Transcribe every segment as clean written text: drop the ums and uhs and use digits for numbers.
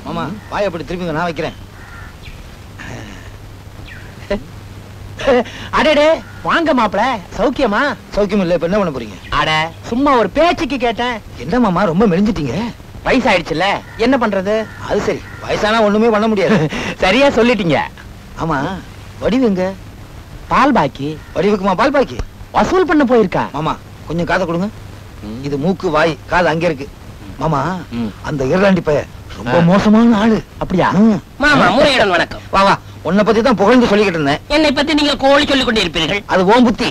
மாமா வாயை அப்படி திருப்பிங்க, நான் வைக்கிறேன். அடடே வாங்க மாப்பிள, சௌக்கியமா? சௌக்கியம் இல்ல, இப்ப என்ன பண்ண போறீங்க? அட சும்மா ஒரு பேச்சுக்கு கேட்டேன். என்ன மாமா ரொம்ப மெலிஞ்சிட்டீங்க? வயசாயிடுச்சுல, என்ன பண்றது? அது சரி, வயசானா ஒண்ணுமே பண்ண முடியாது. சரியா சொல்லிட்டீங்க. ஆமா, வடிவு எங்க? பால் பாக்கி. வடிவுக்குமா பால் பாக்கி? வசூல் பண்ண போயிருக்கா. மாமா கொஞ்சம் காதை கொடுங்க. இது மூக்கு வாய் காது அங்க இருக்கு. மாமா அந்த இருளாண்டி பைய ரொம்ப மோசமான ஆளு. அப்படியா? மாமா முறையுடன் வணக்கம். வா வா, உன்னை பத்தி தான் புகழ்ந்து சொல்லிக்கிட்டு இருந்தேன். என்னை பத்தி நீங்கள் கோழி சொல்லிக் கொண்டிருப்பீர்கள். அது ஓம் புத்தி.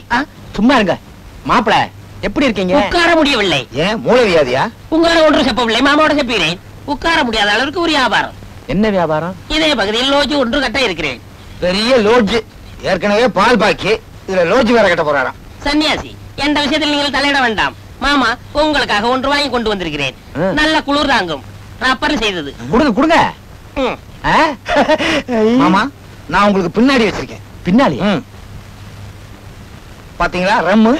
சும்மா இருங்க. மாப்பிள எப்படி இருக்கீங்க? உட்கார முடியவில்லை. ஏன் மூளை வியாதியா? உங்களால ஒன்று செப்பவில்லை, மாமாவோட செப்பீரேன். உட்கார முடியாத அளவுக்கு ஒரு வியாபாரம். என்ன வியாபாரம்? இதே பகுதியில் லோஜ் ஒன்று கட்ட இருக்கிறேன். பெரிய லோட்ஜ். ஏற்கனவே பால் பாக்கி, இதுல லோட்ஜ் வேற கட்ட போறாராம். சன்னியாசி, எந்த விஷயத்தில் நீங்கள் தலையிட வேண்டாம். மாமா உங்களுக்காக ஒன்று வாங்கி கொண்டு வந்திருக்கிறேன். நல்ல குளிர் தாங்கும். ரப்பர் செய்தது. கொடுங்க கொடுங்க. மாமா நான் உங்களுக்கு பின்னாடி வச்சிருக்கேன். பின்னாடி பாத்தீங்களா ரம்மு?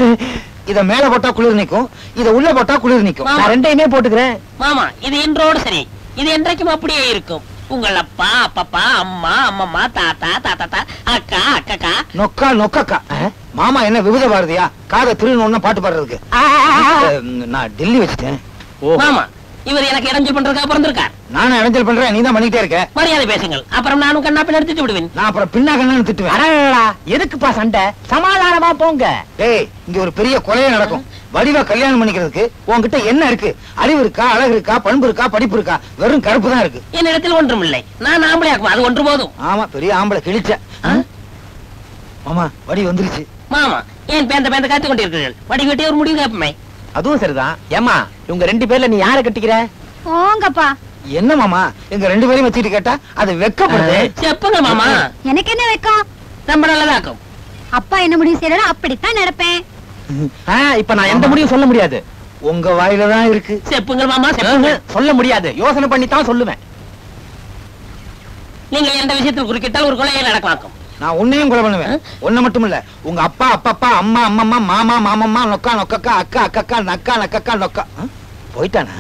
இத மேல போட்டா குளிர் நிக்கும், இத உள்ள போட்டா குளிர் நிக்கும். நான் ரெண்டையுமே போட்டுக்கிறேன். மாமா இது இன்றோடு சரி, இது என்றைக்கும் அப்படியே இருக்கும். உங்கள் அப்பா அப்பப்பா, அம்மா அம்மம்மா, தாத்தா தாத்தா, அக்கா அக்கா, நொக்கா நொக்கக்கா. மாமா என்ன விபத பாரதியா? காதை திருநொன்னு பாட்டு பாடுறதுக்கு. நான் டெல்லி வச்சுட்டேன். மாமா இவர் எனக்கு இடைஞ்சல் பண்றதுக்காக பிறந்திருக்கார். நானும் இடைஞ்சல் பண்றேன், நீ தான் பண்ணிட்டே இருக்க. மரியாதை பேசுங்கள், அப்புறம் நானும் கண்ணா பின்ன எடுத்துட்டு விடுவேன். நான் அப்புறம் பின்னா கண்ணான்னு திட்டுவேன். எதுக்குப்பா சண்டை? சமாதானமா போங்க. டேய், இங்க ஒரு பெரிய கொலையே நடக்கும். வடிவா கல்யாணம் பண்ணிக்கிறதுக்கு உன்கிட்ட என்ன இருக்கு? அறிவு இருக்கா, அழகு இருக்கா, பண்பு இருக்கா, படிப்பு இருக்கா? வெறும் கருப்பு தான் இருக்கு. என்னிடத்தில் ஒன்றும் இல்லை. நான் ஆம்பளையாக்கும், அது ஒன்று போதும். ஆமா, பெரிய ஆம்பளை கிழிச்ச. மாமா வடி வந்துருச்சு. மாமா ஏன் பேந்த பேந்த காத்து கொண்டிருக்கிறீர்கள்? வடி வெட்டி ஒரு முடிவு கேட்பமே. அதுவும் சரிதான். ஏமா இவங்க ரெண்டு பேர்ல நீ யாரை கட்டிக்கிற? போங்கப்பா. என்ன மாமா எங்க ரெண்டு பேரையும் வச்சுட்டு கேட்டா அது வெக்கப்படுது. செப்புங்க மாமா. எனக்கு என்ன வெக்கம்? ரொம்ப நல்லதாக்கும். அப்பா என்ன முடிவு செய்யறா அப்படித்தான் நடப்பேன். இப்ப நான் எந்த முடிவும் சொல்ல முடியாது. உங்க வாயில தான் இருக்கு. செப்புங்க மாமா, செப்புங்க. சொல்ல முடியாது, யோசனை பண்ணி தான் சொல்லுவேன். நீங்க எந்த விஷயத்தில் குறுக்கிட்டால் ஒரு கொலையை நடக்கலாக்கும். நான் உன்னையும் கொலை பண்ணுவேன். ஒண்ணு மட்டும் இல்ல, உங்க அப்பா அப்பப்பா, அம்மா அம்மம்மா, மாமா மாமம்மா, நொக்கா நொக்கக்கா, அக்கா அக்கக்கா, நக்கா நக்கக்கா, நொக்கா. போயிட்டானா?